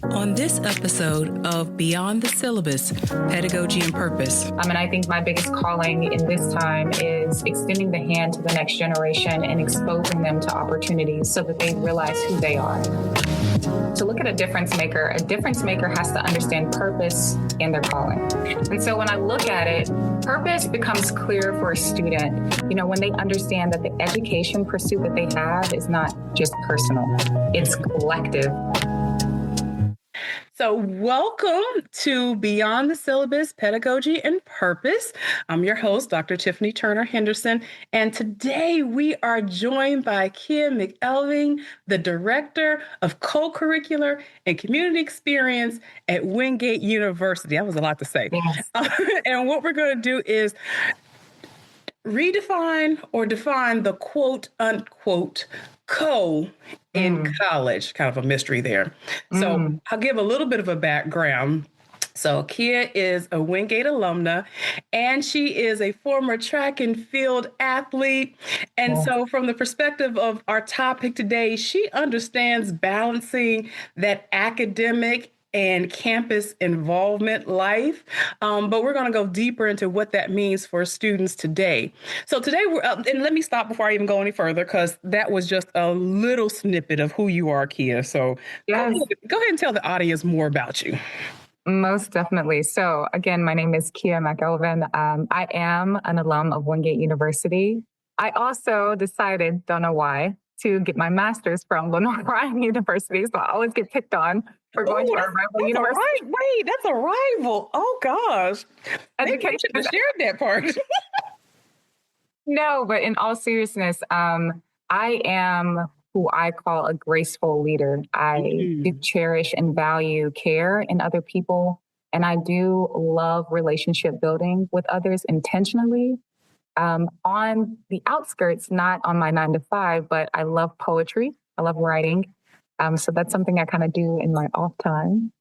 On this episode of Beyond the Syllabus, Pedagogy and Purpose. And I think my biggest calling in this time is extending the hand to the next generation and exposing them to opportunities so that they realize who they are. To look at a difference maker has to understand purpose and their calling. And so when I look at it, purpose becomes clear for a student, when they understand that the education pursuit that they have is not just personal, it's collective. So welcome to Beyond the Syllabus, Pedagogy and Purpose. I'm your host, Dr. Tiffany Turner-Henderson, and today we are joined by Kia McElveen, the Director of Co-Curricular and Community Experience at Wingate University. That was a lot to say. Yes. And what we're going to do is redefine or define the quote-unquote co in college, kind of a mystery there. So I'll give a little bit of a background. So Kia is a Wingate alumna, and she is a former track and field athlete. And so from the perspective of our topic today, she understands balancing that academic and campus involvement life. But we're going to go deeper into what that means for students today. So today, and let me stop before I even go any further, because that was just a little snippet of who you are, Kia. So yes. Go ahead and tell the audience more about you. Most definitely. So again, my name is Kia McElveen. I am an alum of Wingate University. I also decided, don't know why, to get my master's from Lenore Ryan University. So I always get picked on for going to our rival university. Wait, that's a rival. Oh, gosh. Education. I should have shared that part. No, but in all seriousness, I am who I call a graceful leader. I do cherish and value care in other people. And I do love relationship building with others intentionally. On the outskirts, not on my 9-to-5, but I love poetry. I love writing. So that's something I kind of do in my off time.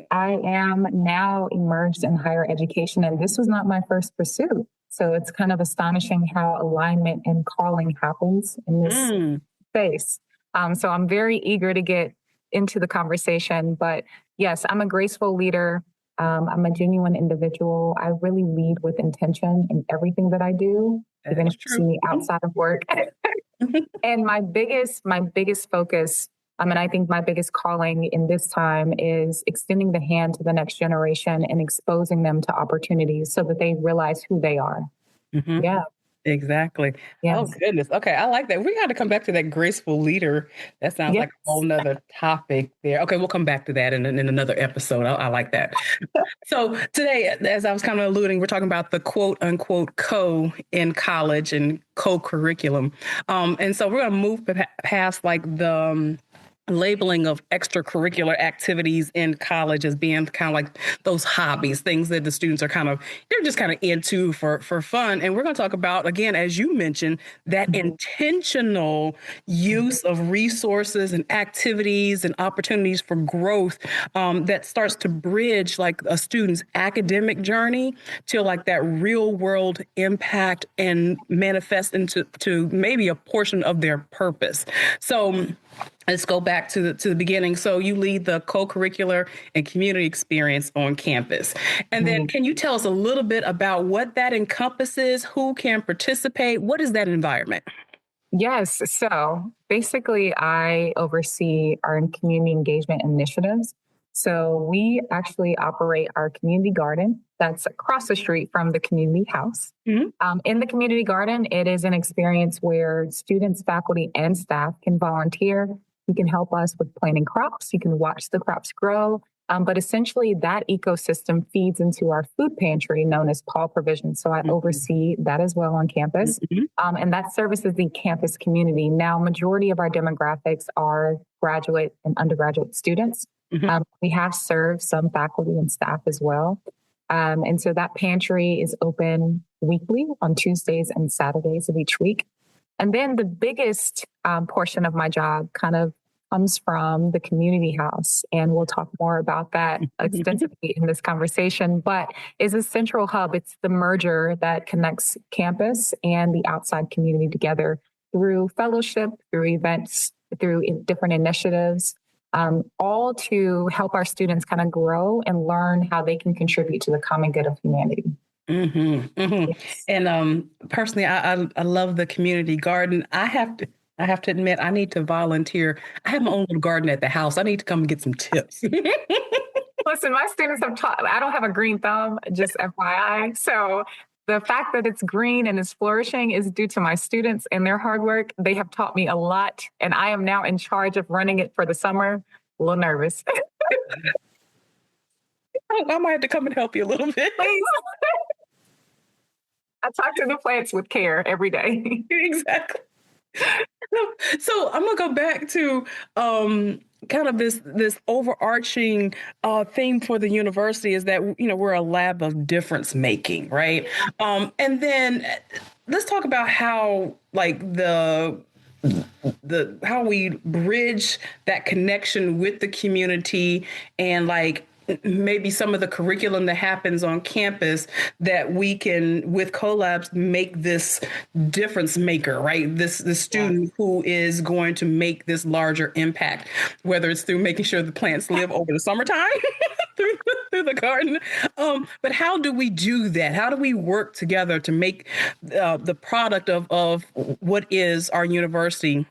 I am now immersed in higher education, and this was not my first pursuit. So it's kind of astonishing how alignment and calling happens in this space. So I'm very eager to get into the conversation. But yes, I'm a graceful leader. I'm a genuine individual. I really lead with intention in everything that I do, even if you see me outside of work. And my biggest focus, and I think my biggest calling in this time is extending the hand to the next generation and exposing them to opportunities so that they realize who they are. Yeah. Exactly. Yes. Oh, goodness. Okay. I like that. We got to come back to that graceful leader. That sounds like a whole nother topic there. Okay. We'll come back to that in another episode. I like that. So today, as I was kind of alluding, we're talking about the quote unquote co in college and co-curriculum. And so we're going to move past like the labeling of extracurricular activities in college as being kind of like those hobbies, things that the students are they're just kind of into for fun. And we're going to talk about, again, as you mentioned, that intentional use of resources and activities and opportunities for growth that starts to bridge like a student's academic journey to like that real world impact and manifest into maybe a portion of their purpose. So let's go back to the beginning. So you lead the co-curricular and community experience on campus. And then can you tell us a little bit about what that encompasses? Who can participate? What is that environment? Yes. So basically, I oversee our community engagement initiatives. So we actually operate our community garden that's across the street from the community house. In the community garden, it is an experience where students, faculty, and staff can volunteer. You can help us with planting crops. You can watch the crops grow. But essentially, that ecosystem feeds into our food pantry known as Paul Provision. So I oversee that as well on campus. And that services the campus community. Now, majority of our demographics are graduate and undergraduate students. We have served some faculty and staff as well. And so that pantry is open weekly on Tuesdays and Saturdays of each week. And then the biggest portion of my job kind of comes from the community house. And we'll talk more about that extensively in this conversation, but is a central hub. It's the merger that connects campus and the outside community together through fellowship, through events, through different initiatives. all to help our students kind of grow and learn how they can contribute to the common good of humanity. Mm-hmm, mm-hmm. Yes. And personally, I love the community garden. I have to admit, I need to volunteer. I have my own little garden at the house. I need to come and get some tips. Listen, my students have taught, I don't have a green thumb, just FYI. So the fact that it's green and is flourishing is due to my students and their hard work. They have taught me a lot, and I am now in charge of running it for the summer. A little nervous. I might have to come and help you a little bit. Please. I talk to the plants with care every day. Exactly. So I'm gonna go back to kind of this overarching theme for the university is that we're a lab of difference making, right? And then let's talk about how like the how we bridge that connection with the community and like maybe some of the curriculum that happens on campus that we can, with collabs, make this difference maker, right? This student who is going to make this larger impact, whether it's through making sure the plants live over the summertime through the garden. But how do we do that? How do we work together to make the product of what is our university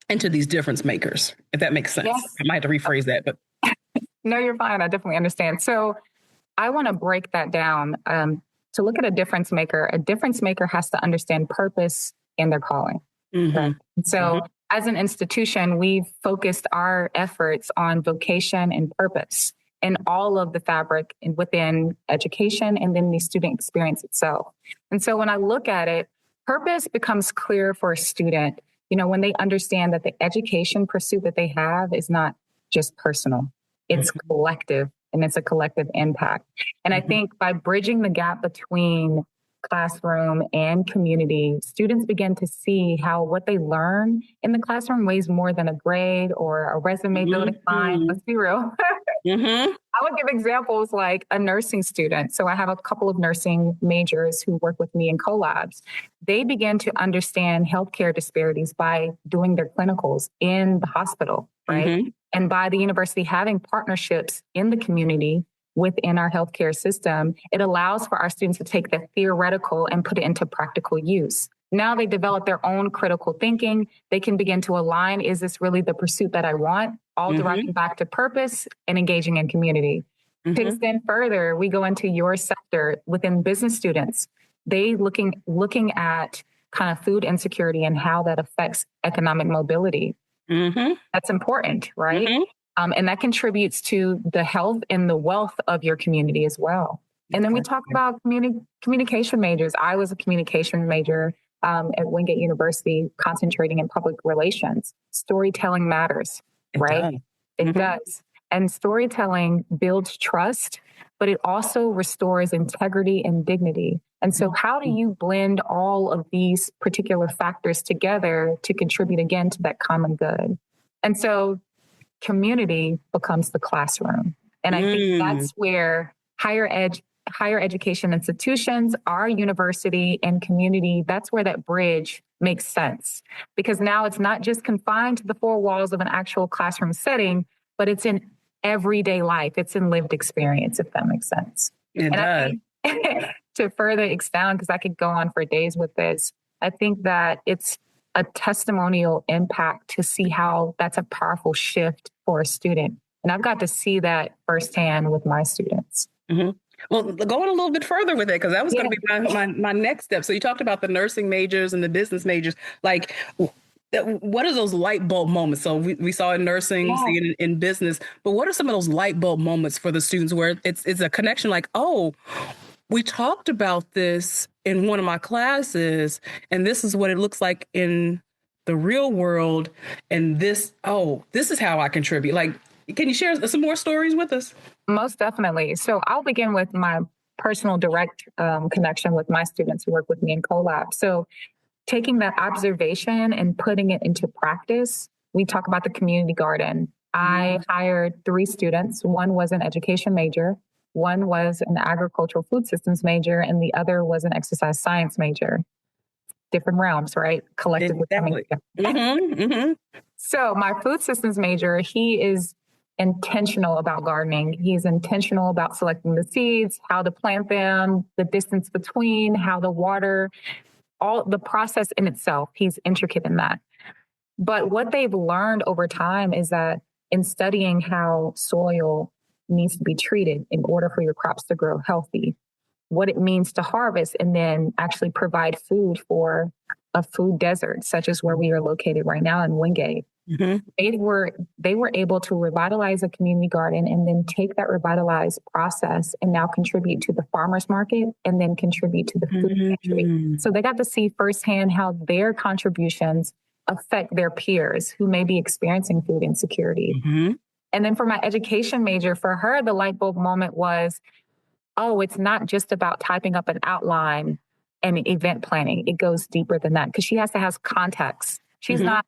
into these difference makers, if that makes sense? Yes. I might have to rephrase that, but no, you're fine. I definitely understand. So I want to break that down. To look at a difference maker has to understand purpose and their calling. Mm-hmm. Right? So as an institution, we've focused our efforts on vocation and purpose in all of the fabric and within education and then the student experience itself. And so when I look at it, purpose becomes clear for a student, when they understand that the education pursuit that they have is not just personal. It's collective, and it's a collective impact. And I think by bridging the gap between classroom and community, students begin to see how what they learn in the classroom weighs more than a grade or a resume building line. Let's be real. I would give examples like a nursing student. So I have a couple of nursing majors who work with me in collabs. They begin to understand healthcare disparities by doing their clinicals in the hospital, right? And by the university having partnerships in the community within our healthcare system, it allows for our students to take the theoretical and put it into practical use. Now they develop their own critical thinking. They can begin to align, is this really the pursuit that I want? All directing back to purpose and engaging in community. To extend further, we go into your sector within business students. They looking at kind of food insecurity and how that affects economic mobility. That's important, right? And that contributes to the health and the wealth of your community as well. And then we talk about communication majors. I was a communication major at Wingate University, concentrating in public relations. Storytelling matters, right? It does. And storytelling builds trust, but it also restores integrity and dignity. And so how do you blend all of these particular factors together to contribute again to that common good? And so community becomes the classroom. And I think that's where higher education institutions, our university and community, that's where that bridge makes sense. Because now it's not just confined to the four walls of an actual classroom setting, but it's in everyday life. It's in lived experience, if that makes sense. It does. I think, to further expound, because I could go on for days with this, I think that it's a testimonial impact to see how that's a powerful shift for a student. And I've got to see that firsthand with my students. Well, going a little bit further with it, because that was going to be my next step. So you talked about the nursing majors and the business majors. Like, what are those light bulb moments? So we saw in nursing, see it in business, but what are some of those light bulb moments for the students where it's a connection like, oh, we talked about this in one of my classes, and this is what it looks like in the real world. And this is how I contribute. Like, can you share some more stories with us? Most definitely. So I'll begin with my personal direct connection with my students who work with me in collab. So taking that observation and putting it into practice, we talk about the community garden. I hired 3 students. One was an education major, one was an agricultural food systems major, and the other was an exercise science major. Different realms, right? Collectively. Exactly. So my food systems major, he is intentional about gardening. He's intentional about selecting the seeds, how to plant them, the distance between, how to water, all the process in itself. He's intricate in that. But what they've learned over time is that in studying how soil needs to be treated in order for your crops to grow healthy, what it means to harvest and then actually provide food for a food desert, such as where we are located right now in Wingate. Mm-hmm. They were able to revitalize a community garden and then take that revitalized process and now contribute to the farmers market and then contribute to the food pantry. So they got to see firsthand how their contributions affect their peers who may be experiencing food insecurity. Mm-hmm. And then for my education major, for her, the light bulb moment was, oh, it's not just about typing up an outline and event planning. It goes deeper than that because she has to have context. She's not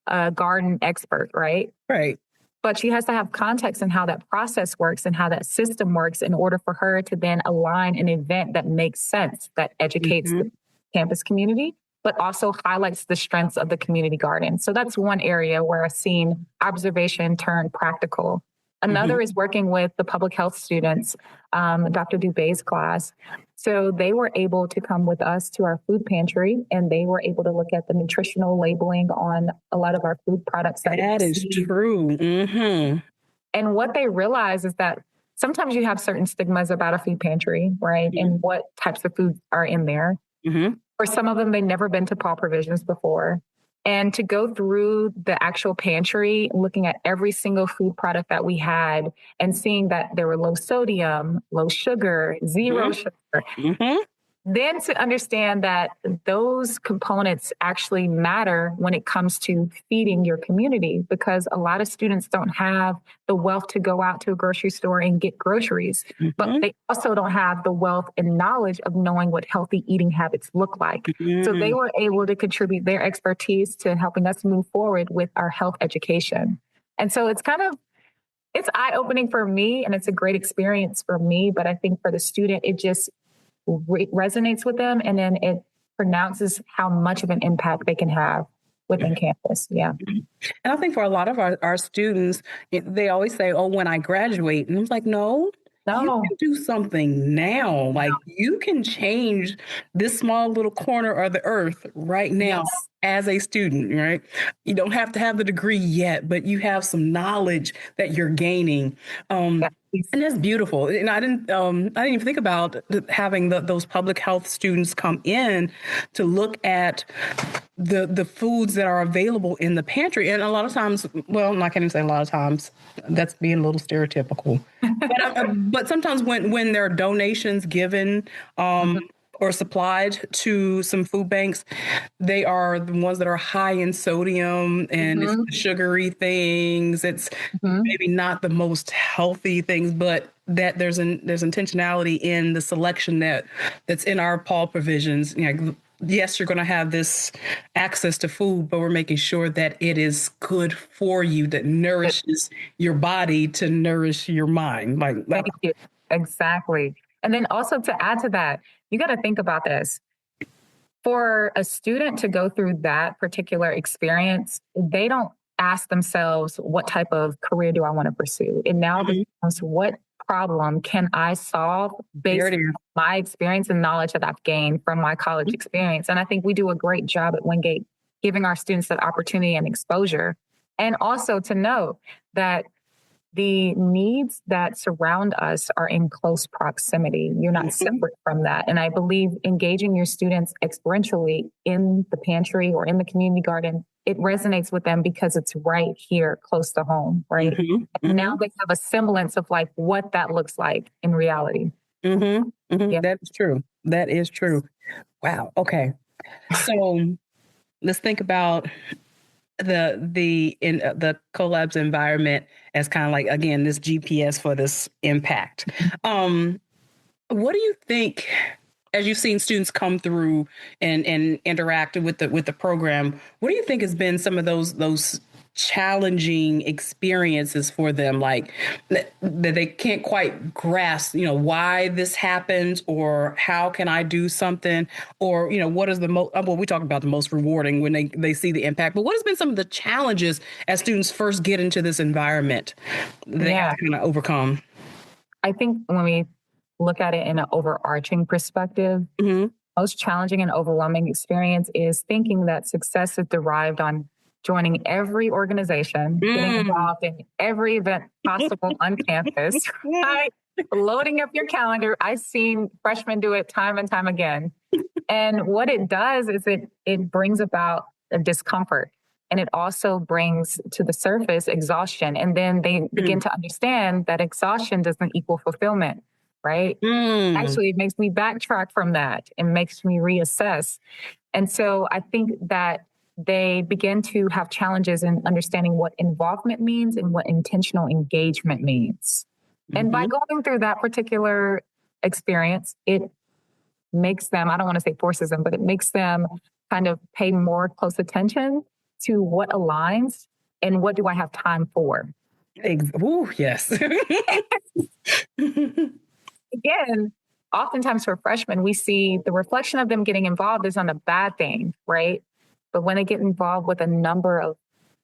a garden expert, right? Right. But she has to have context in how that process works and how that system works in order for her to then align an event that makes sense, that educates the campus community, but also highlights the strengths of the community garden. So that's one area where I've seen observation turn practical. Another is working with the public health students, Dr. Dubé's class. So they were able to come with us to our food pantry, and they were able to look at the nutritional labeling on a lot of our food products. That is true. Mm-hmm. And what they realize is that sometimes you have certain stigmas about a food pantry, right? Mm-hmm. And what types of foods are in there. Mm-hmm. For some of them, they've never been to Paul Provisions before. And to go through the actual pantry, looking at every single food product that we had and seeing that there were low sodium, low sugar, zero sugar. Mm-hmm. Then to understand that those components actually matter when it comes to feeding your community, because a lot of students don't have the wealth to go out to a grocery store and get groceries, but they also don't have the wealth and knowledge of knowing what healthy eating habits look like. So they were able to contribute their expertise to helping us move forward with our health education. And so it's eye-opening for me, and it's a great experience for me, but I think for the student, it just resonates with them, and then it pronounces how much of an impact they can have within campus. Yeah. And I think for a lot of our students, they always say, oh, when I graduate. And I was like, no. You can do something now. Like you can change this small little corner of the earth right now as a student, right? You don't have to have the degree yet, but you have some knowledge that you're gaining. And that's beautiful. And I didn't even think about having those public health students come in to look at the foods that are available in the pantry. And a lot of times, well, I can't even say a lot of times, that's being a little stereotypical. But sometimes when there are donations given or supplied to some food banks, they are the ones that are high in sodium and it's the sugary things. It's maybe not the most healthy things, but that there's intentionality in the selection that's in our Paul provisions. You know, yes, you're going to have this access to food, but we're making sure that it is good for you, that nourishes your body to nourish your mind. Thank you. Exactly. And then also to add to that, you got to think about this. For a student to go through that particular experience, they don't ask themselves, what type of career do I want to pursue? It now becomes, what problem can I solve based on my experience and knowledge that I've gained from my college experience? And I think we do a great job at Wingate giving our students that opportunity and exposure. And also to know that the needs that surround us are in close proximity. You're not separate from that. And I believe engaging your students experientially in the pantry or in the community garden, it resonates with them because it's right here close to home, right? And now they have a semblance of like what that looks like in reality. Yeah. That is true. That is true. Wow. Okay. So let's think about the collabs environment as kind of like, again, this GPS for this impact. What do you think, as you've seen students come through and interact with the program, what do you think has been some of those challenging experiences for them, like that they can't quite grasp, why this happens, or how can I do something, or, what is the most, well, we talk about the most rewarding when they see the impact, but what has been some of the challenges as students first get into this environment they have to kind of overcome? I think when we look at it in an overarching perspective, most challenging and overwhelming experience is thinking that success is derived on joining every organization, getting involved in every event possible on campus, right? Loading up your calendar. I've seen freshmen do it time and time again. And what it does is it brings about a discomfort. And it also brings to the surface exhaustion. And then they begin to understand that exhaustion doesn't equal fulfillment, right? Actually, it makes me backtrack from that and makes me reassess. And so I think that they begin to have challenges in understanding what involvement means and what intentional engagement means. And by going through that particular experience, it makes them, I don't want to say forces them, but it makes them kind of pay more close attention to what aligns and what do I have time for. Ooh, yes. Again, oftentimes for freshmen, we see the reflection of them getting involved is not a bad thing, right? But when they get involved with a number of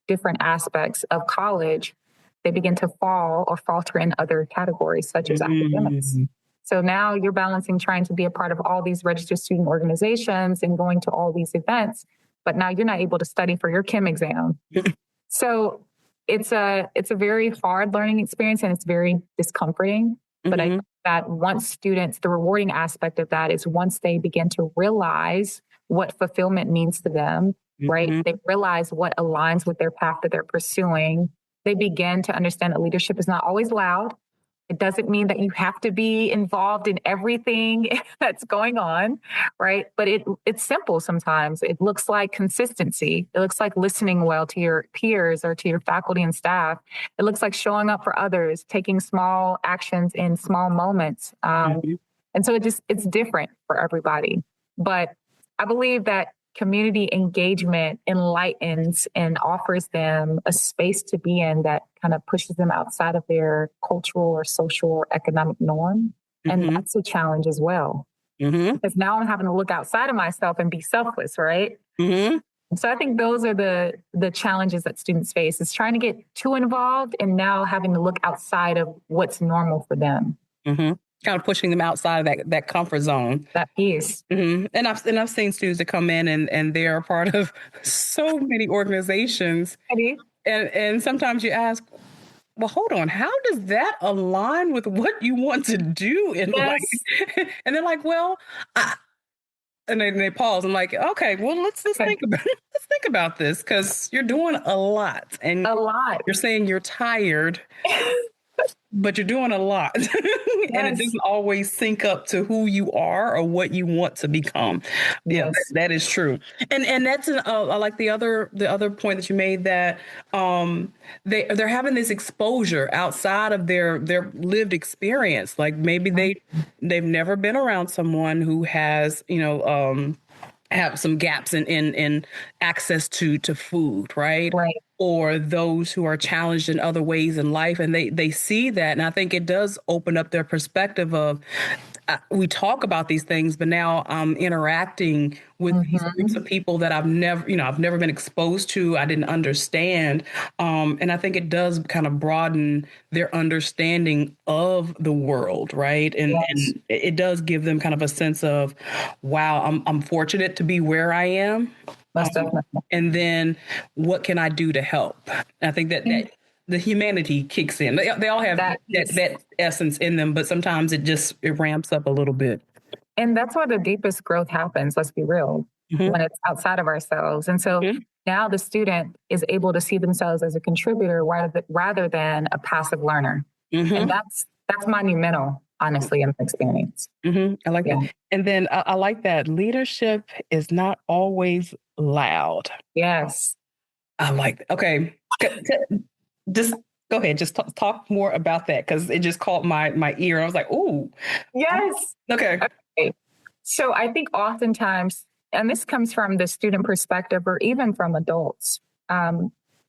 different aspects of college, they begin to fall or falter in other categories, such as academics. So now you're balancing trying to be a part of all these registered student organizations and going to all these events, but now you're not able to study for your chem exam. So it's a very hard learning experience and it's very discomforting. But I think that once students, the rewarding aspect of that is once they begin to realize what fulfillment means to them, right? They realize what aligns with their path that they're pursuing. They begin to understand that leadership is not always loud. It doesn't mean that you have to be involved in everything that's going on, right? But it's simple sometimes. It looks like consistency. It looks like listening well to your peers or to your faculty and staff. It looks like showing up for others, taking small actions in small moments. And so it's different for everybody. But I believe that community engagement enlightens and offers them a space to be in that kind of pushes them outside of their cultural or social or economic norm. And that's a challenge as well. Because now I'm having to look outside of myself and be selfless, right? So I think those are the challenges that students face, is trying to get too involved and now having to look outside of what's normal for them. Kind of pushing them outside of that comfort zone. That piece. And I've seen students that come in and they're a part of so many organizations. And sometimes you ask, well, hold on, how does that align with what you want to do in life? And they're like, well, and they pause. I'm like, okay, well, let's think about this, because you're doing a lot. And you're saying you're tired. But you're doing a lot. And it doesn't always sync up to who you are or what you want to become. Yeah, that is true. And that's I like the other point that you made, that they're having this exposure outside of their lived experience. Like maybe they've never been around someone who has, have some gaps in access to food, right? Or those who are challenged in other ways in life. And they see that. And I think it does open up their perspective of, we talk about these things, but now I'm interacting with these groups of people that I've never been exposed to. I didn't understand. And I think it does kind of broaden their understanding of the world, right? And it does give them kind of a sense of, wow, I'm fortunate to be where I am. And then what can I do to help? I think that the humanity kicks in. They all have that essence in them, but sometimes it ramps up a little bit. And that's where the deepest growth happens, let's be real, when it's outside of ourselves. And so now the student is able to see themselves as a contributor rather than a passive learner. And that's monumental, honestly, in my experience. I like that. And then I like that leadership is not always loud. Yes. I like that. Okay. Just go ahead. Just talk more about that, because it just caught my ear. I was like, ooh. Yes. Okay. So I think oftentimes, and this comes from the student perspective or even from adults,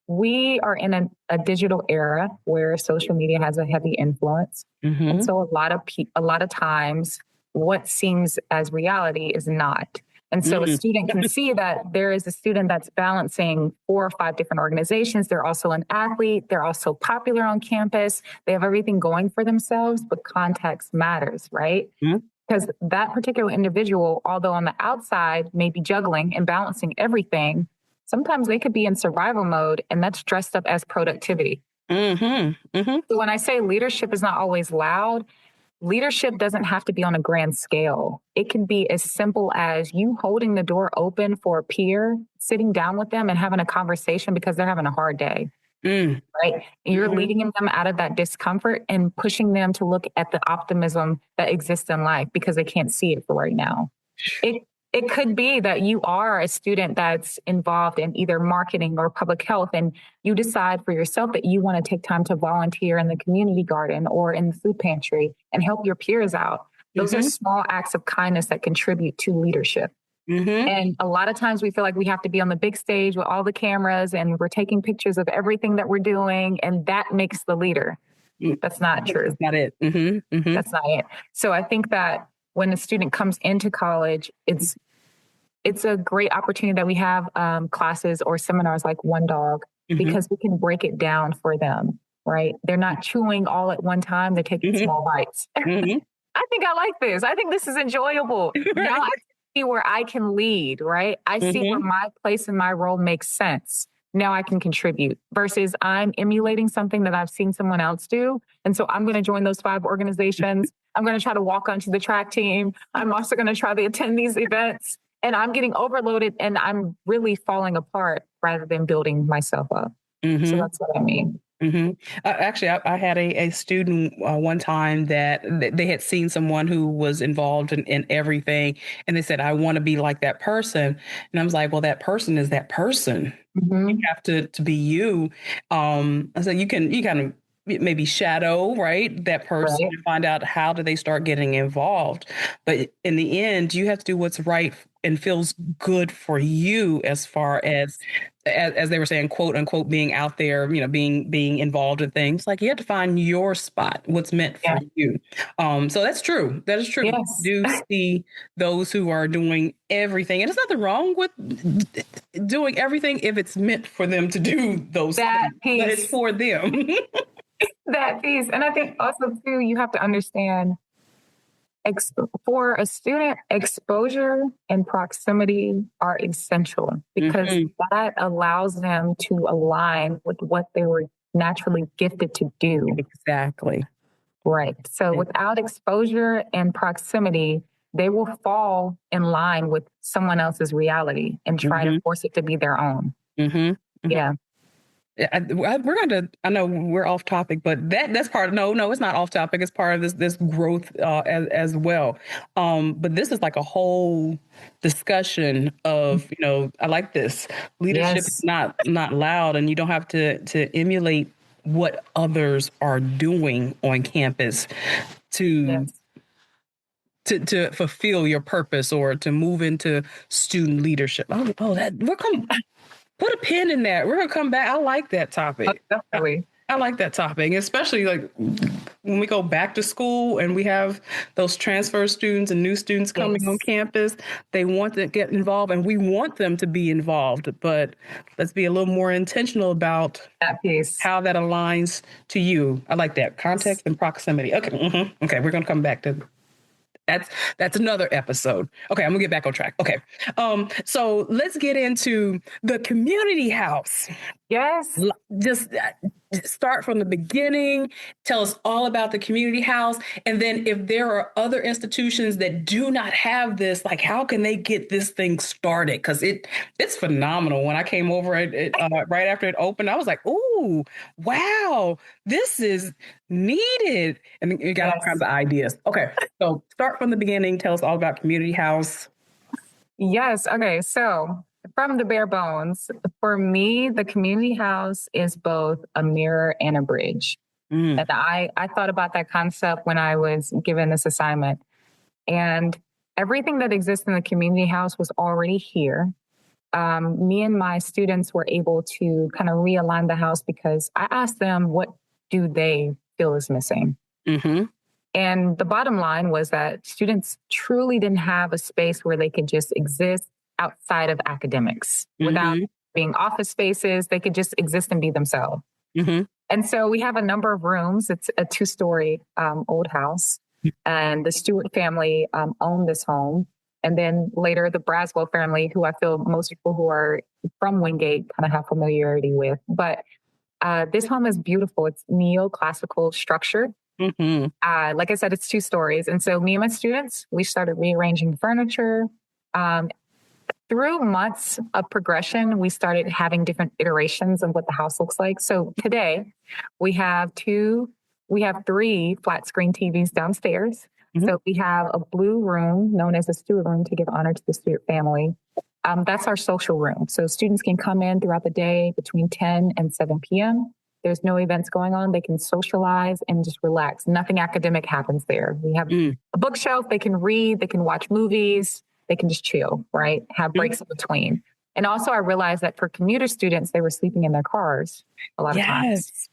we are in a digital era where social media has a heavy influence. And so a lot of times what seems as reality is not. And so a student can see that there is a student that's balancing 4 or 5 different organizations. They're also an athlete. They're also popular on campus. They have everything going for themselves, but context matters, right? Because that particular individual, although on the outside may be juggling and balancing everything, sometimes they could be in survival mode, and that's dressed up as productivity. So when I say leadership is not always loud, leadership doesn't have to be on a grand scale. It can be as simple as you holding the door open for a peer, sitting down with them and having a conversation because they're having a hard day. Right? You're leading them out of that discomfort and pushing them to look at the optimism that exists in life because they can't see it for right now. It could be that you are a student that's involved in either marketing or public health, and you decide for yourself that you want to take time to volunteer in the community garden or in the food pantry and help your peers out. Those are small acts of kindness that contribute to leadership. And a lot of times we feel like we have to be on the big stage with all the cameras and we're taking pictures of everything that we're doing, and that makes the leader. That's not true. That's not it. That's not it. So I think that when a student comes into college, it's a great opportunity that we have classes or seminars like One Dog, because we can break it down for them, right? They're not chewing all at one time. They're taking small bites. I think I like this. I think this is enjoyable. Now I see where I can lead, right? I see where my place and my role makes sense. Now I can contribute versus I'm emulating something that I've seen someone else do. And so I'm going to join those 5 organizations. I'm going to try to walk onto the track team. I'm also going to try to attend these events. And I'm getting overloaded and I'm really falling apart rather than building myself up. So that's what I mean. Actually, I had a student one time that they had seen someone who was involved in everything. And they said, I want to be like that person. And I was like, well, that person is that person. You have to be you. I said, you kind of maybe shadow, right, that person and find out how do they start getting involved. But in the end, you have to do what's right and feels good for you as far as they were saying, quote unquote, being out there, being involved in things. Like you have to find your spot, what's meant for you. So that's true. That is true. Yes. You do see those who are doing everything. And there's nothing wrong with doing everything if it's meant for them to do those things. But it's for them. That piece. And I think also, too, you have to understand for a student, exposure and proximity are essential because that allows them to align with what they were naturally gifted to do. Exactly. Right. So without exposure and proximity, they will fall in line with someone else's reality and try to force it to be their own. Yeah. We're going to, I know we're off topic, but that's part of, no, it's not off topic. It's part of this growth as well. But this is like a whole discussion of, I like this. Leadership is not loud, and you don't have to emulate what others are doing on campus to fulfill your purpose or to move into student leadership. Put a pin in that. We're going to come back. I like that topic. Definitely. I like that topic, especially like when we go back to school and we have those transfer students and new students coming on campus. They want to get involved and we want them to be involved, but let's be a little more intentional about that piece, how that aligns to you. I like that. Context and proximity. Okay. Okay. We're going to come back to that's another episode. Okay, I'm gonna get back on track. Okay. So let's get into the community house. Yes. Just start from the beginning. Tell us all about the community house. And then if there are other institutions that do not have this, like how can they get this thing started? Because it's phenomenal. When I came over right after it opened, I was like, ooh, wow, this is needed. And you got all kinds of ideas. Okay, so start from the beginning. Tell us all about community house. Yes. Okay, so from the bare bones, for me, the community house is both a mirror and a bridge. And I thought about that concept when I was given this assignment. And everything that exists in the community house was already here. me and my students were able to kind of realign the house because I asked them, what do they feel is missing? Mm-hmm. And the bottom line was that students truly didn't have a space where they could just exist outside of academics without being office spaces. They could just exist and be themselves. Mm-hmm. And so we have a number of rooms. It's a 2-story old house. And the Stewart family owned this home. And then later, the Braswell family, who I feel most people who are from Wingate kind of have familiarity with. But this home is beautiful. It's neoclassical structure. Mm-hmm. Like I said, it's 2 stories. And so me and my students, we started rearranging furniture. Through months of progression, we started having different iterations of what the house looks like. So today we have 3 flat screen TVs downstairs. Mm-hmm. So we have a blue room known as the Stewart room to give honor to the Stewart family. That's our social room. So students can come in throughout the day between 10 and 7 p.m. There's no events going on. They can socialize and just relax. Nothing academic happens there. We have a bookshelf. They can read. They can watch movies. They can just chill, right? Have breaks in between. And also I realized that for commuter students, they were sleeping in their cars a lot of times.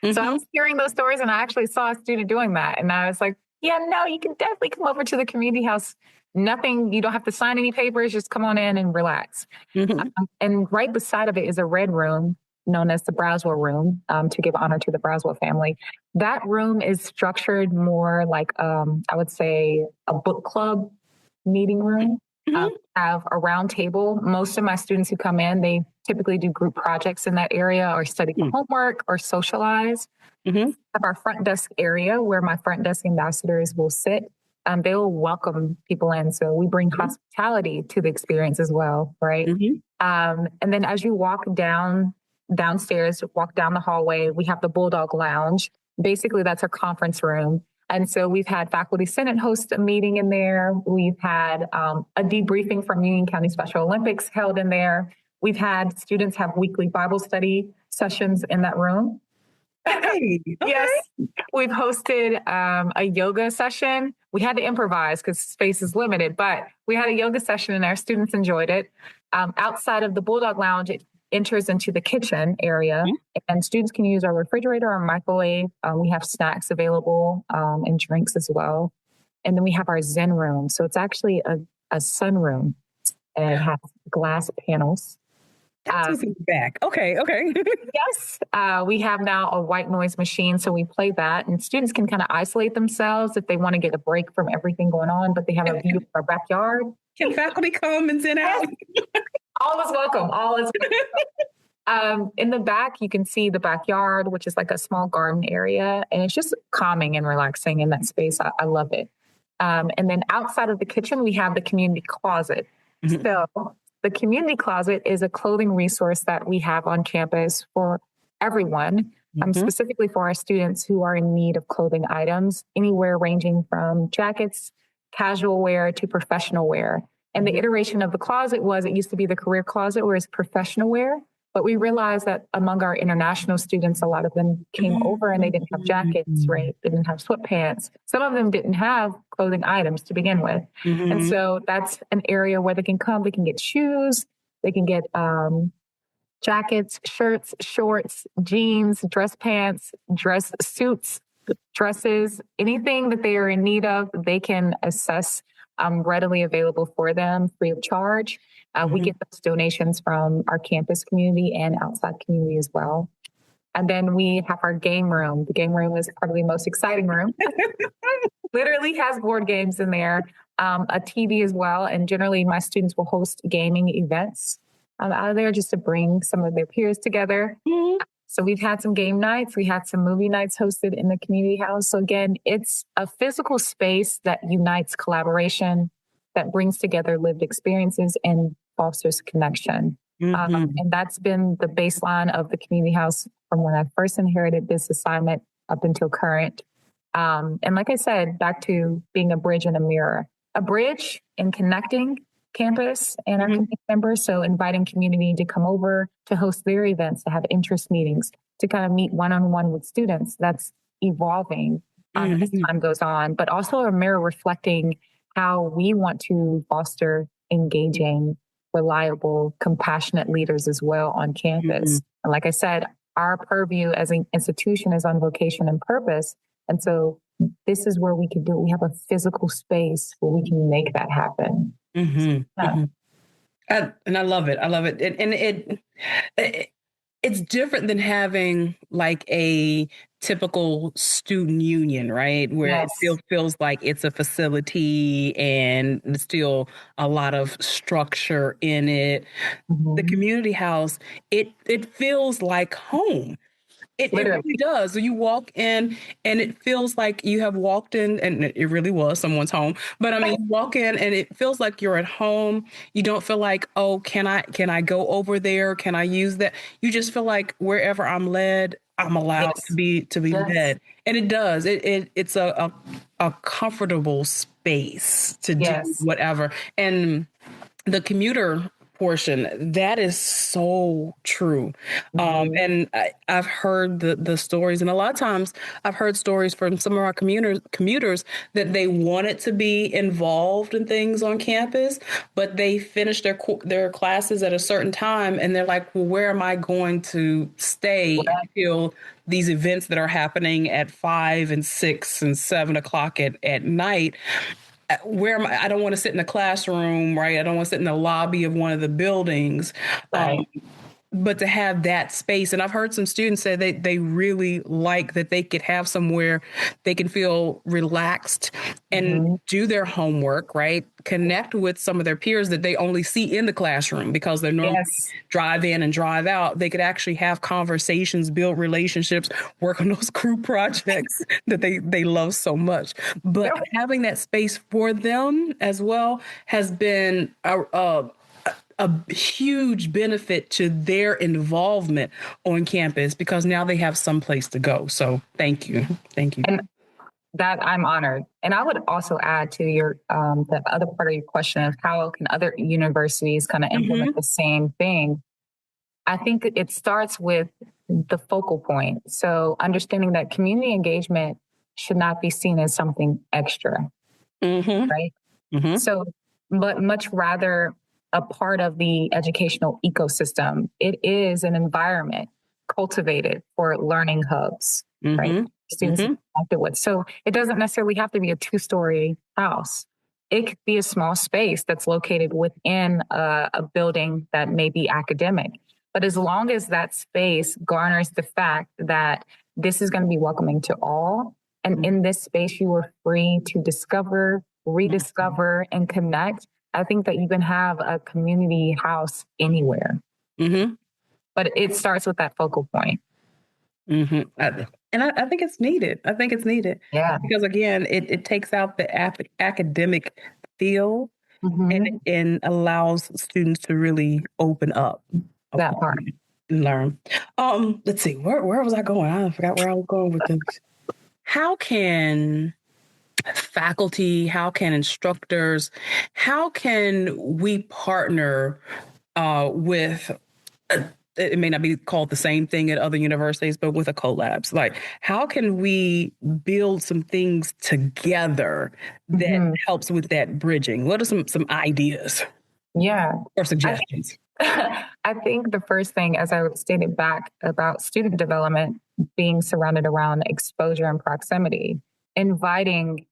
Mm-hmm. So I was hearing those stories and I actually saw a student doing that. And I was like, yeah, no, you can definitely come over to the community house. Nothing, you don't have to sign any papers. Just come on in and relax. Mm-hmm. And right beside of it is a red room known as the Braswell room, to give honor to the Braswell family. That room is structured more like, I would say, a book club meeting room. Mm-hmm. Have a round table. Most of my students who come in, they typically do group projects in that area or study for homework or socialize. Mm-hmm. Have our front desk area where my front desk ambassadors will sit. They will welcome people in. So we bring hospitality to the experience as well, right? Mm-hmm. And then as you walk downstairs, walk down the hallway, we have the Bulldog Lounge. Basically, that's our conference room. And so we've had Faculty Senate host a meeting in there. We've had a debriefing from Union County Special Olympics held in there. We've had students have weekly Bible study sessions in that room. Hey, okay. Yes. We've hosted a yoga session. We had to improvise because space is limited, but we had a yoga session and our students enjoyed it. Outside of the Bulldog Lounge, it enters into the kitchen area, and students can use our refrigerator or microwave. We have snacks available and drinks as well. And then we have our Zen room. So it's actually a sunroom, and it has glass panels. Back. Okay. Yes. We have now a white noise machine. So we play that, and students can kind of isolate themselves if they want to get a break from everything going on, but they have a view of our backyard. Can faculty come and Zen out? All is welcome. In the back, you can see the backyard, which is like a small garden area. And it's just calming and relaxing in that space. I love it. And then outside of the kitchen, we have the community closet. Mm-hmm. So the community closet is a clothing resource that we have on campus for everyone, specifically for our students who are in need of clothing items, anywhere ranging from jackets, casual wear to professional wear. And the iteration of the closet was, it used to be the career closet where it's professional wear. But we realized that among our international students, a lot of them came over and they didn't have jackets, right? They didn't have sweatpants. Some of them didn't have clothing items to begin with. Mm-hmm. And so that's an area where they can come, they can get shoes, they can get jackets, shirts, shorts, jeans, dress pants, dress suits, dresses, anything that they are in need of, they can assess readily available for them free of charge. We get those donations from our campus community and outside community as well. And then we have our game room. The game room is probably the most exciting room. Literally has board games in there, a TV as well. And generally my students will host gaming events out of there just to bring some of their peers together. Mm-hmm. So we've had some game nights. We had some movie nights hosted in the community house. So again, it's a physical space that unites collaboration, that brings together lived experiences and fosters connection. Mm-hmm. And that's been the baseline of the community house from when I first inherited this assignment up until current. And like I said, back to being a bridge and a mirror, a bridge in connecting campus and our community members. So inviting community to come over to host their events, to have interest meetings, to kind of meet one-on-one with students. That's evolving as time goes on, but also a mirror reflecting how we want to foster engaging reliable, compassionate leaders as well on campus. And like I said, our purview as an institution is on vocation and purpose. And so this is where we can do it. We have a physical space where we can make that happen. And I love it. I love it. It's different than having like a typical student union, right? Where it still feels like it's a facility and there's still a lot of structure in it. The community house, it feels like home. It really does. So you walk in and it feels like you have walked in, and it really was someone's home. But I mean, you walk in and it feels like you're at home. You don't feel like, oh, can I go over there? Can I use that? You just feel like wherever I'm led, I'm allowed to be led. And it does. It's a comfortable space to do whatever. And the commuter portion, that is so true. And I've heard the stories, and a lot of times I've heard stories from some of our commuters that they wanted to be involved in things on campus, but they finished their classes at a certain time, and they're like, well, where am I going to stay until these events that are happening at 5 and 6 and 7 o'clock at night? Where am I? I don't want to sit in the classroom, right? I don't want to sit in the lobby of one of the buildings. Right. But to have that space, and I've heard some students say they really like that they could have somewhere they can feel relaxed and do their homework, right? Connect with some of their peers that they only see in the classroom because they're normally drive in and drive out. They could actually have conversations, build relationships, work on those group projects that they love so much. But having that space for them as well has been a huge benefit to their involvement on campus because now they have some place to go. So thank you. Thank you. And that I'm honored. And I would also add to your the other part of your question of how can other universities kind of implement the same thing. I think it starts with the focal point. So understanding that community engagement should not be seen as something extra, right? So, but much rather a part of the educational ecosystem. It is an environment cultivated for learning hubs, right? Students connected with. So it doesn't necessarily have to be a 2-story house. It could be a small space that's located within a building that may be academic. But as long as that space garners the fact that this is going to be welcoming to all, and in this space you are free to discover, rediscover, and connect, I think that you can have a community house anywhere. But it starts with that focal point. And I think it's needed. I think it's needed. Yeah. Because again, it takes out the academic feel and allows students to really open up. That part. And learn. Let's see, where was I going? I forgot where I was going with this. How can faculty, how can instructors, how can we partner with, it may not be called the same thing at other universities, but with a collabs? Like, how can we build some things together that helps with that bridging? What are some ideas? Yeah. Or suggestions? I think the first thing, as I stated back about student development being surrounded around exposure and proximity, inviting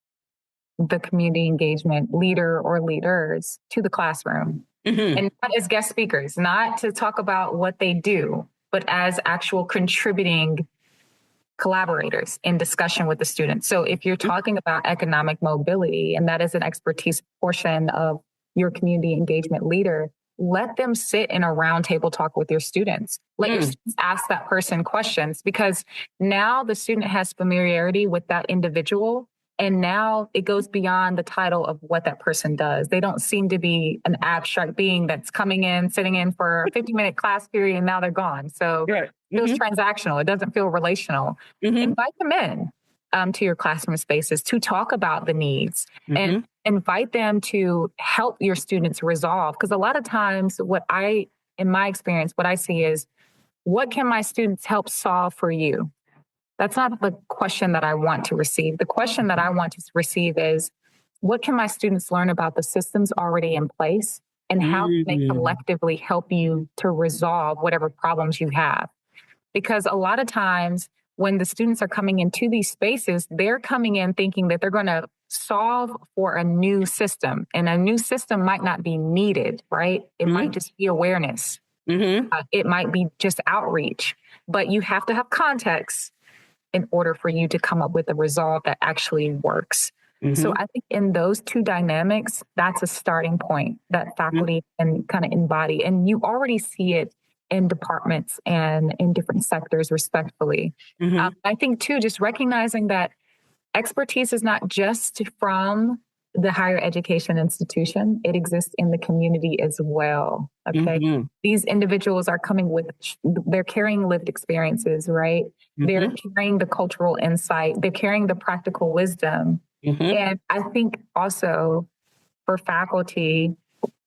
the community engagement leader or leaders to the classroom. And not as guest speakers, not to talk about what they do, but as actual contributing collaborators in discussion with the students. So if you're talking about economic mobility, and that is an expertise portion of your community engagement leader, let them sit in a roundtable talk with your students. Let your students ask that person questions, because now the student has familiarity with that individual. And now it goes beyond the title of what that person does. They don't seem to be an abstract being that's coming in, sitting in for a 50-minute class period, and now they're gone. So it feels transactional. It doesn't feel relational. Invite them in to your classroom spaces to talk about the needs and invite them to help your students resolve. Because a lot of times in my experience, what I see is, what can my students help solve for you? That's not the question that I want to receive. The question that I want to receive is, what can my students learn about the systems already in place and how can they collectively help you to resolve whatever problems you have. Because a lot of times when the students are coming into these spaces, they're coming in thinking that they're going to solve for a new system, and a new system might not be needed, right? It might just be awareness. It might be just outreach, but you have to have context in order for you to come up with a resolve that actually works. So I think in those two dynamics, that's a starting point that faculty can kind of embody. And you already see it in departments and in different sectors, respectfully. I think, too, just recognizing that expertise is not just from the higher education institution. It exists in the community as well. Okay. These individuals are coming with, they're carrying lived experiences, right? They're carrying the cultural insight. They're carrying the practical wisdom. And I think also for faculty,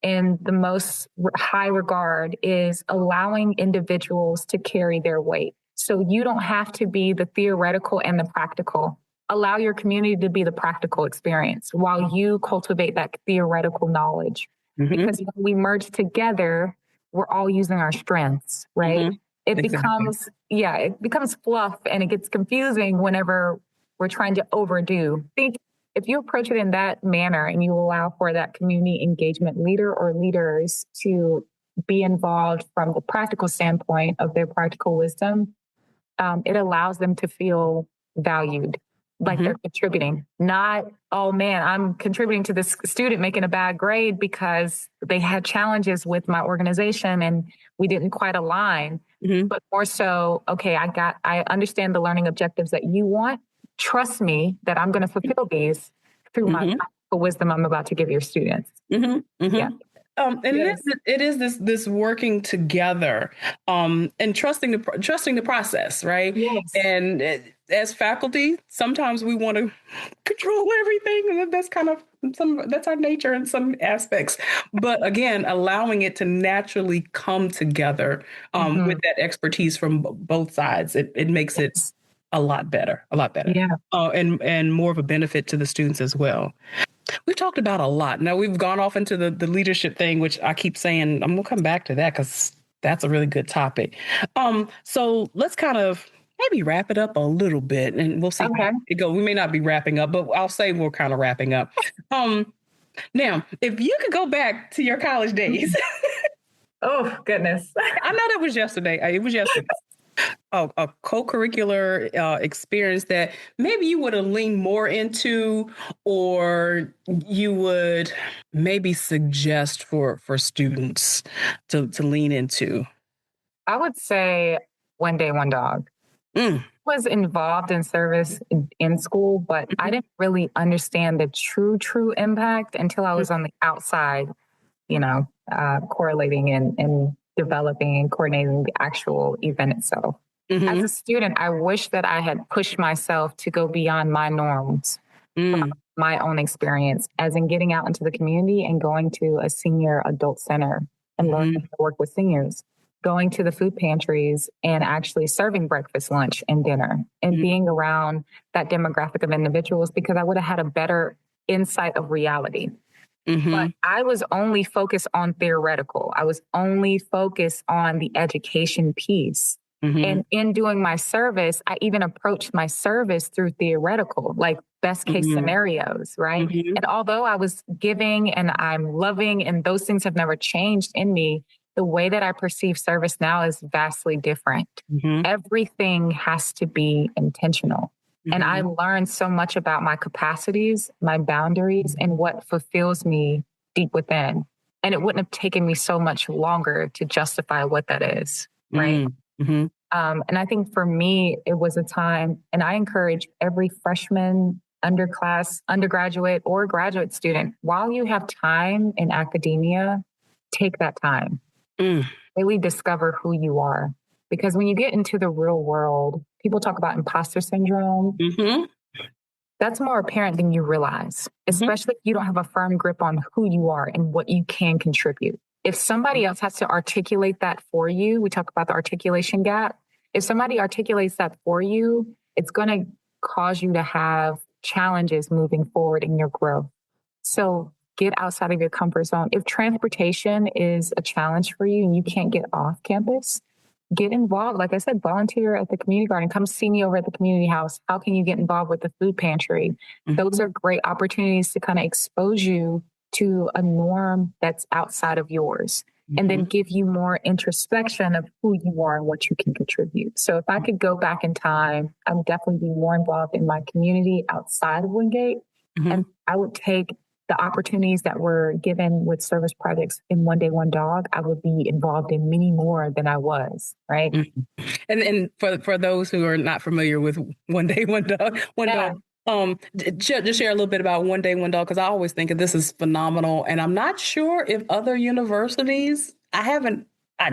in the most high regard, is allowing individuals to carry their weight. So you don't have to be the theoretical and the practical. Allow your community to be the practical experience while you cultivate that theoretical knowledge. Because when we merge together, we're all using our strengths, right? It becomes fluff, and it gets confusing whenever we're trying to overdo. If you approach it in that manner and you allow for that community engagement leader or leaders to be involved from the practical standpoint of their practical wisdom, it allows them to feel valued, like they're contributing. Not, oh man, I'm contributing to this student making a bad grade because they had challenges with my organization and we didn't quite align. But more so, okay, I understand the learning objectives that you want. Trust me that I'm going to fulfill these through my practical wisdom I'm about to give your students. Yeah. And it is this working together, and trusting the process, right? Yes. And as faculty, sometimes we want to control everything, and that's kind of that's our nature in some aspects. But again, allowing it to naturally come together with that expertise from both sides, it makes it a lot better. Yeah. And more of a benefit to the students as well. We've talked about a lot. Now we've gone off into the leadership thing, which I keep saying I'm going to come back to that because that's a really good topic. So let's kind of maybe wrap it up a little bit, and we'll see how it goes. We may not be wrapping up, but I'll say we're kind of wrapping up. Now, if you could go back to your college days. Oh, goodness. I know that was yesterday. It was yesterday. A co-curricular experience that maybe you would have leaned more into, or you would maybe suggest for students to lean into? I would say One Day, One Dog. I was involved in service in school, but I didn't really understand the true impact until I was on the outside, correlating and developing and coordinating the actual event itself. As a student, I wish that I had pushed myself to go beyond my norms, from my own experience, as in getting out into the community and going to a senior adult center and learning to work with seniors, going to the food pantries and actually serving breakfast, lunch, and dinner, and being around that demographic of individuals, because I would have had a better insight of reality. But I was only focused on theoretical. I was only focused on the education piece. And in doing my service, I even approached my service through theoretical, like best case scenarios, right? And although I was giving and I'm loving and those things have never changed in me, the way that I perceive service now is vastly different. Everything has to be intentional. And I learned so much about my capacities, my boundaries, and what fulfills me deep within. And it wouldn't have taken me so much longer to justify what that is, right? And I think for me, it was a time, and I encourage every freshman, undergraduate, or graduate student, while you have time in academia, take that time. Really discover who you are. Because when you get into the real world, people talk about imposter syndrome. That's more apparent than you realize, especially if you don't have a firm grip on who you are and what you can contribute. If somebody else has to articulate that for you, we talk about the articulation gap. If somebody articulates that for you, it's going to cause you to have challenges moving forward in your growth. So get outside of your comfort zone. If transportation is a challenge for you and you can't get off campus, get involved. Like I said, volunteer at the community garden. Come see me over at the community house. How can you get involved with the food pantry? Mm-hmm. Those are great opportunities to kind of expose you to a norm that's outside of yours, mm-hmm. and then give you more introspection of who you are and what you can contribute. So if I could go back in time, I would definitely be more involved in my community outside of Wingate. Mm-hmm. And I would take the opportunities that were given with service projects in One Day, One Dog. I would be involved in many more than I was, right? Mm-hmm. And for those who are not familiar with One Day, One Dog, just share a little bit about One Day, One Dog, because I always think that this is phenomenal. And I'm not sure if other universities, I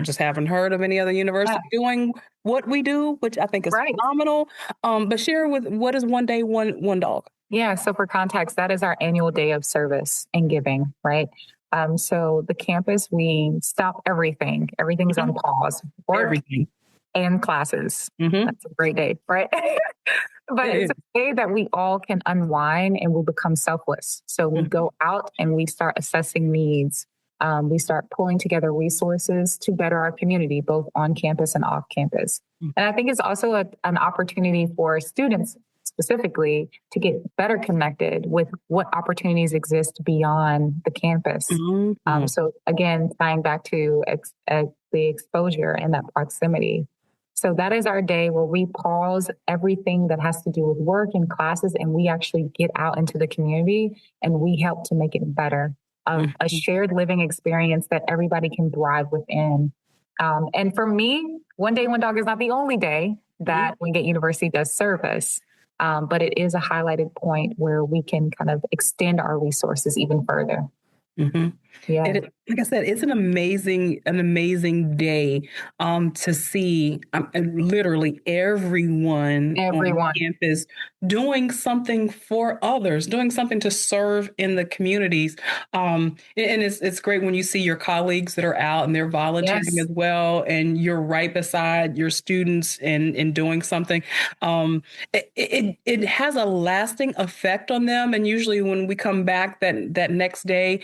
just haven't heard of any other university doing what we do, which I think is phenomenal. But share what is One Day, One Dog? Yeah. So for context, that is our annual day of service and giving, right? So the campus, we stop everything. Everything's mm-hmm. on pause. Everything. And classes. Mm-hmm. That's a great day, right? But it's a day that we all can unwind and we become selfless. So we mm-hmm. go out and we start assessing needs. We start pulling together resources to better our community, both on campus and off campus. Mm-hmm. And I think it's also an opportunity for students specifically to get better connected with what opportunities exist beyond the campus. Mm-hmm. So again, tying back to the exposure and that proximity. So that is our day where we pause everything that has to do with work and classes, and we actually get out into the community and we help to make it better. A shared living experience that everybody can thrive within. And for me, One Day, One Dog is not the only day that Wingate University does service. But it is a highlighted point where we can kind of extend our resources even further. Mm-hmm. Yeah. Like I said, it's an amazing day to see literally everyone on campus doing something for others, doing something to serve in the communities. And it's great when you see your colleagues that are out and they're volunteering as well, and you're right beside your students and doing something. It has a lasting effect on them. And usually when we come back that next day,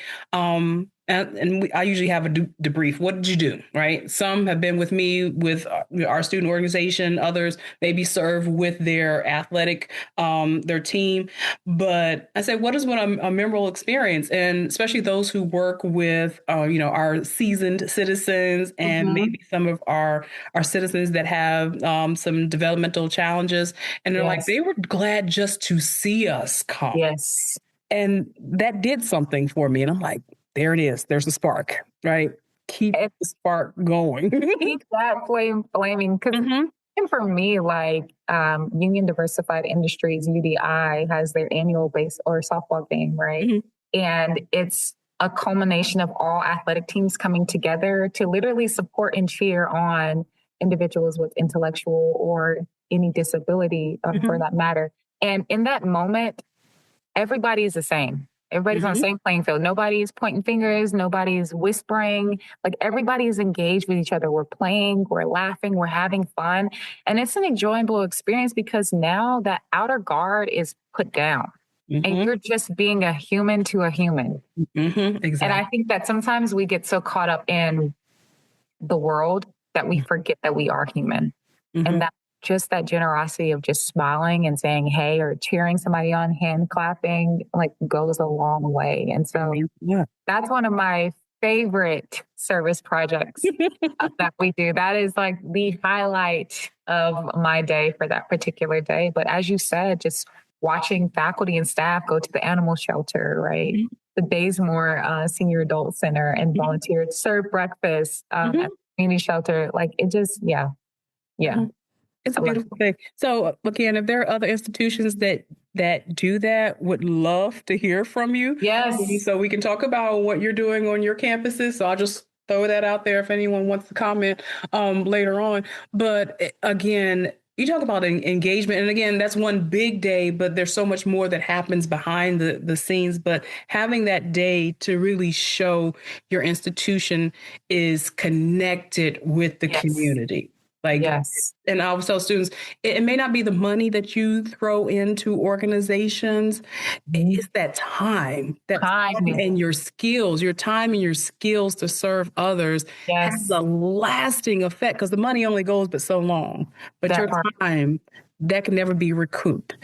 I usually have a debrief. What did you do? Right. Some have been with me with our student organization. Others maybe serve with their athletic, their team. But I say, what is a memorable experience? And especially those who work with, our seasoned citizens and mm-hmm. maybe some of our citizens that have some developmental challenges. And they're like, they were glad just to see us come. Yes. And that did something for me. And I'm like, there it is. There's a spark, right? Keep the spark going. Keep that flame flaming. Because mm-hmm. and for me, like Union Diversified Industries, UDI, has their annual base or softball game, right? Mm-hmm. And it's a culmination of all athletic teams coming together to literally support and cheer on individuals with intellectual or any disability mm-hmm. for that matter. And in that moment, everybody is the same. Everybody's mm-hmm. on the same playing field. Nobody's pointing fingers. Nobody's whispering. Like everybody is engaged with each other. We're playing, we're laughing, we're having fun. And it's an enjoyable experience because now that outer guard is put down mm-hmm. and you're just being a human to a human. Mm-hmm. Exactly. And I think that sometimes we get so caught up in the world that we forget that we are human. Mm-hmm. And that just that generosity of just smiling and saying, hey, or cheering somebody on, hand clapping, like goes a long way. And so that's one of my favorite service projects that we do. That is like the highlight of my day for that particular day. But as you said, just watching faculty and staff go to the animal shelter, right? Mm-hmm. The Bazemore Senior Adult Center and volunteer to serve breakfast at the community shelter. Like it just, Mm-hmm. It's a beautiful thing. So again, if there are other institutions that do that, would love to hear from you. Yes. So we can talk about what you're doing on your campuses. So I'll just throw that out there if anyone wants to comment later on. But again, you talk about engagement. And again, that's one big day, but there's so much more that happens behind the scenes. But having that day to really show your institution is connected with the community. Like, yes. And I always tell students, it may not be the money that you throw into organizations. It's that time and your skills, to serve others has a lasting effect, because the money only goes but so long. But your time, that can never be recouped.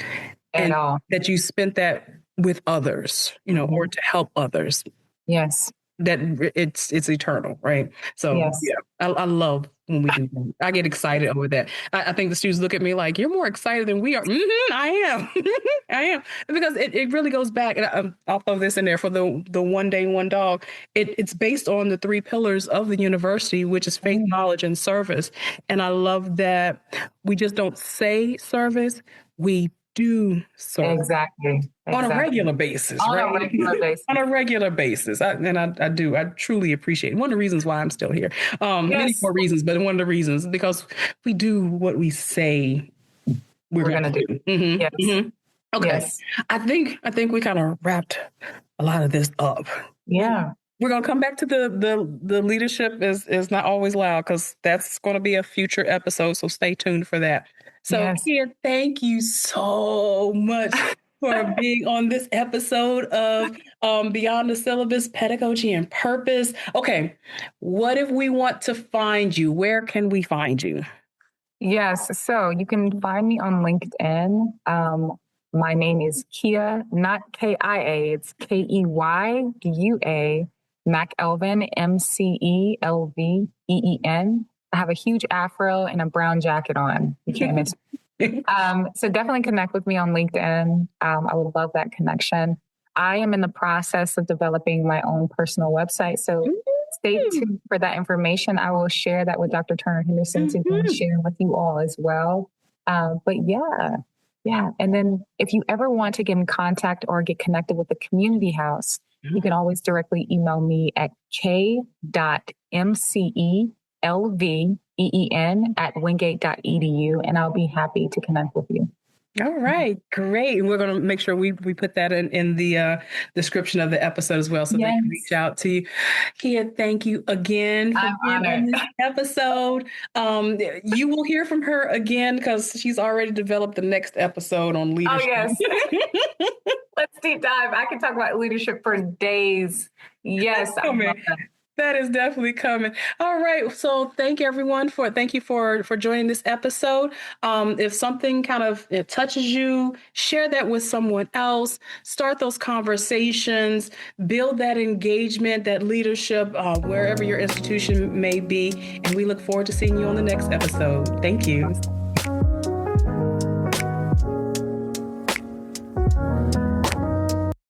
At all. That you spent that with others, or to help others. Yes. That it's eternal, right? So I love when we do that. I get excited over that. I think the students look at me like, you're more excited than we are. I am. I am. Because it really goes back, and I'll throw this in there for the one day, one dog. It's based on the 3 pillars of the university, which is faith, knowledge, and service. And I love that we just don't say service, we do serve. Exactly. On a regular basis, on right? A regular basis. On a regular basis. I truly appreciate it. One of the reasons why I'm still here. Many more reasons, but one of the reasons, because we do what we say we're going to do. Mm-hmm. Yes. Mm-hmm. Okay. Yes. I think we kind of wrapped a lot of this up. Yeah. We're going to come back to the leadership is not always loud, because that's going to be a future episode. So stay tuned for that. So Kia, thank you so much for being on this episode of Beyond the Syllabus, Pedagogy and Purpose. Okay, what if we want to find you? Where can we find you? Yes, so you can find me on LinkedIn. My name is Kia, not K-I-A, it's Keyyua McElveen, McElveen. I have a huge afro and a brown jacket on. You can't miss me. So definitely connect with me on LinkedIn. I would love that connection. I am in the process of developing my own personal website. So stay tuned for that information. I will share that with Dr. Turner-Henderson to share with you all as well. But yeah. And then if you ever want to get in contact or get connected with the community house, you can always directly email me at k.mcelveen@wingate.edu, and I'll be happy to connect with you. All right, great. We're going to make sure we put that in the description of the episode as well, so they can reach out to you. Kia, thank you again for being on this episode. You will hear from her again, because she's already developed the next episode on leadership. Oh, yes. Let's deep dive. I can talk about leadership for days. Yes. That is definitely coming. All right. So thank you, everyone, for joining this episode. If something kind of touches you, share that with someone else. Start those conversations. Build that engagement, that leadership, wherever your institution may be. And we look forward to seeing you on the next episode. Thank you.